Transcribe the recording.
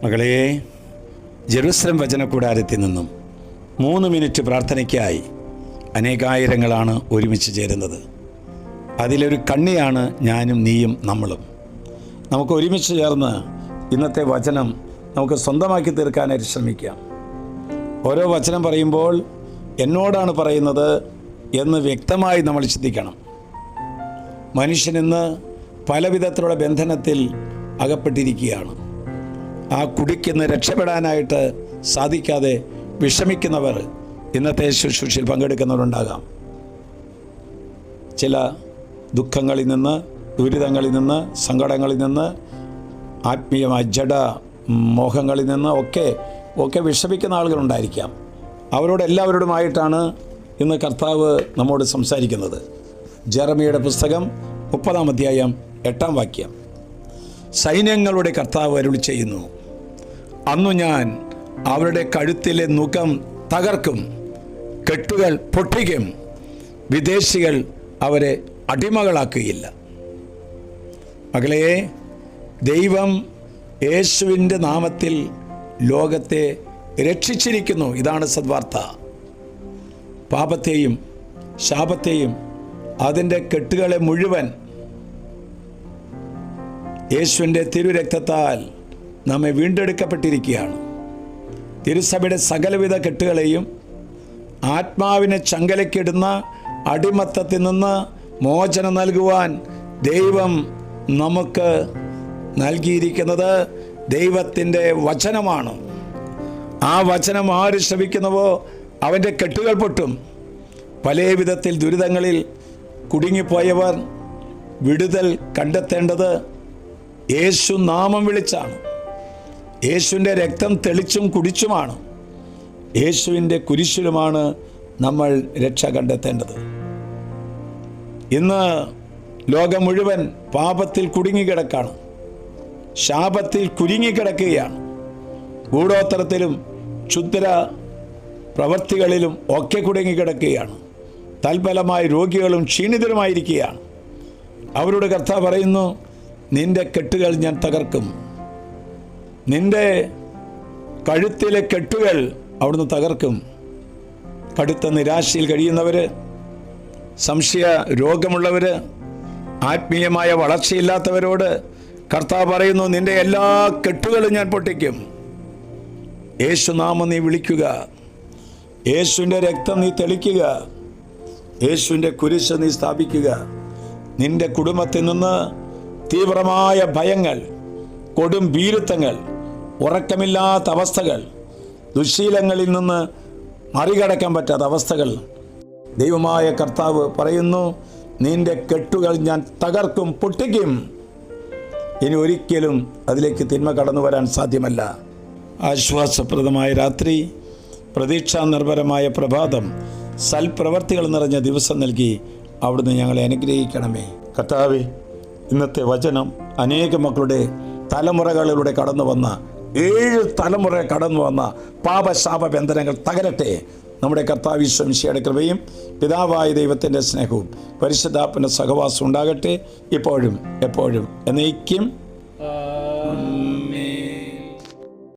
മകളെ, ജെറുസലേം വചനകൂടാരത്തിൽ നിന്നും 3 മിനിറ്റ് പ്രാർത്ഥനയ്ക്കായി അനേകായിരങ്ങളാണ് ഒരുമിച്ച് ചേരുന്നത്. അതിലൊരു കണ്ണിയാണ് ഞാനും നീയും നമ്മളും. നമുക്ക് ഒരുമിച്ച് ചേർന്ന് ഇന്നത്തെ വചനം നമുക്ക് സ്വന്തമാക്കി തീർക്കാനായിട്ട് ശ്രമിക്കാം. ഓരോ വചനം പറയുമ്പോൾ എന്നോടാണ് പറയുന്നത് എന്ന് വ്യക്തമായി നമ്മൾ ചിന്തിക്കണം. മനുഷ്യനിന്ന് പല വിധത്തിലുള്ള ബന്ധനത്തിൽ അകപ്പെട്ടിരിക്കുകയാണ്. ആ കുടിക്കുന്ന രക്ഷപ്പെടാനായിട്ട് സാധിക്കാതെ വിഷമിക്കുന്നവർ ഇന്നത്തെ ശുശ്രൂഷയിൽ പങ്കെടുക്കുന്നവരുണ്ടാകാം. ചില ദുഃഖങ്ങളിൽ നിന്ന്, ദുരിതങ്ങളിൽ നിന്ന്, സങ്കടങ്ങളിൽ നിന്ന്, ആത്മീയമായ ജഡ മോഹങ്ങളിൽ നിന്ന് ഒക്കെ വിഷമിക്കുന്ന ആളുകളുണ്ടായിരിക്കാം. അവരോടെല്ലാവരോടുമായിട്ടാണ് ഇന്ന് കർത്താവ് നമ്മോട് സംസാരിക്കുന്നത്. ജെറമിയയുടെ പുസ്തകം 30-ാം അധ്യായം 8-ാം വാക്യം. സൈന്യങ്ങളുടെ കർത്താവ് അരുളി ചെയ്യുന്നു, അന്നു ഞാൻ അവരുടെ കഴുത്തിലെ നുകം തകർക്കും, കെട്ടുകൾ പൊട്ടിക്കും, വിദേശികൾ അവരെ അടിമകളാക്കുകയില്ല. മകളെ, ദൈവം യേശുവിൻ്റെ നാമത്തിൽ ലോകത്തെ രക്ഷിച്ചിരിക്കുന്നു. ഇതാണ് സദ്വാർത്ത. പാപത്തെയും ശാപത്തെയും അതിൻ്റെ കെട്ടുകളെ മുഴുവൻ യേശുവിൻ്റെ തിരുരക്തത്താൽ നമ്മെ വീണ്ടെടുക്കപ്പെട്ടിരിക്കുകയാണ്. തിരുസഭയുടെ സകലവിധ കെട്ടുകളെയും ആത്മാവിനെ ചങ്കലക്കിടുന്ന അടിമത്തത്തിൽ നിന്ന് മോചനം നൽകുവാൻ ദൈവം നമുക്ക് നൽകിയിരിക്കുന്നത് ദൈവത്തിൻ്റെ വചനമാണ്. ആ വചനം ആര് ശ്രവിക്കുന്നുവോ അവൻ്റെ കെട്ടുകൾ പൊട്ടും. പല വിധത്തിൽ ദുരിതങ്ങളിൽ കുടുങ്ങിപ്പോയവർ വിടുതൽ കണ്ടെത്തേണ്ടത് യേശു നാമം വിളിച്ചാണ്. യേശുവിൻ്റെ രക്തം തെളിച്ചും കുടിച്ചുമാണ്. യേശുവിൻ്റെ കുരിശിലുമാണ് നമ്മൾ രക്ഷ കണ്ടെത്തേണ്ടത്. ഇന്ന് ലോകം മുഴുവൻ പാപത്തിൽ കുടുങ്ങിക്കിടക്കാണ്, ശാപത്തിൽ കുരുങ്ങിക്കിടക്കുകയാണ്. ഗൂഢോത്തരത്തിലും ക്ഷുദ്ര പ്രവൃത്തികളിലും ഒക്കെ കുടുങ്ങിക്കിടക്കുകയാണ്. തൽഫലമായി രോഗികളും ക്ഷീണിതരുമായിരിക്കുകയാണ്. അവരോട് കർത്താവ് പറയുന്നു, നിന്റെ കെട്ടുകൾ ഞാൻ തകർക്കും. നിന്റെ കഴുത്തിലെ കെട്ടുകൾ അവിടുന്ന് തകർക്കും. കടുത്ത നിരാശയിൽ കഴിയുന്നവർ, സംശയ രോഗമുള്ളവർ, ആത്മീയമായ വളർച്ചയില്ലാത്തവരോട് കർത്താവ് പറയുന്നു, നിന്റെ എല്ലാ കെട്ടുകളും ഞാൻ പൊട്ടിക്കും. യേശുനാമം നീ വിളിക്കുക, യേശുവിൻ്റെ രക്തം നീ തെളിക്കുക, യേശുവിൻ്റെ കുരിശ് നീ സ്ഥാപിക്കുക. നിന്റെ കുടുംബത്തിൽ നിന്ന് തീവ്രമായ ഭയങ്ങൾ, കൊടും ഭീരുത്വങ്ങൾ, ഉറക്കമില്ലാത്ത അവസ്ഥകൾ, ദുശ്ശീലങ്ങളിൽ നിന്ന് മറികടക്കാൻ പറ്റാത്ത അവസ്ഥകൾ, ദൈവമായ കർത്താവ് പറയുന്നു, നിന്റെ കെട്ടുകൾ ഞാൻ തകർക്കും, പൊട്ടിക്കും. ഇനി ഒരിക്കലും അതിലേക്ക് തിന്മ കടന്നു വരാൻ സാധ്യമല്ല. ആശ്വാസപ്രദമായ രാത്രി, പ്രതീക്ഷാ നിർഭരമായ പ്രഭാതം, സൽപ്രവർത്തികൾ നിറഞ്ഞ ദിവസം നൽകി അവിടുന്ന് ഞങ്ങളെ അനുഗ്രഹിക്കണമേ. കർത്താവേ, ഇന്നത്തെ വചനം അനേക മക്കളുടെ തലമുറകളിലൂടെ കടന്നു വന്ന 7 തലമുറ കടന്നു വന്ന പാപശാപ ബന്ധനങ്ങൾ തകരട്ടെ. നമ്മുടെ കർത്താവ് ഈശോ മിശിഹായുടെ കൃപയും പിതാവായ ദൈവത്തിൻ്റെ സ്നേഹവും പരിശുദ്ധാത്മാവിൻ്റെ സഹവാസം ഉണ്ടാകട്ടെ, ഇപ്പോഴും എപ്പോഴും എന്നേക്കും.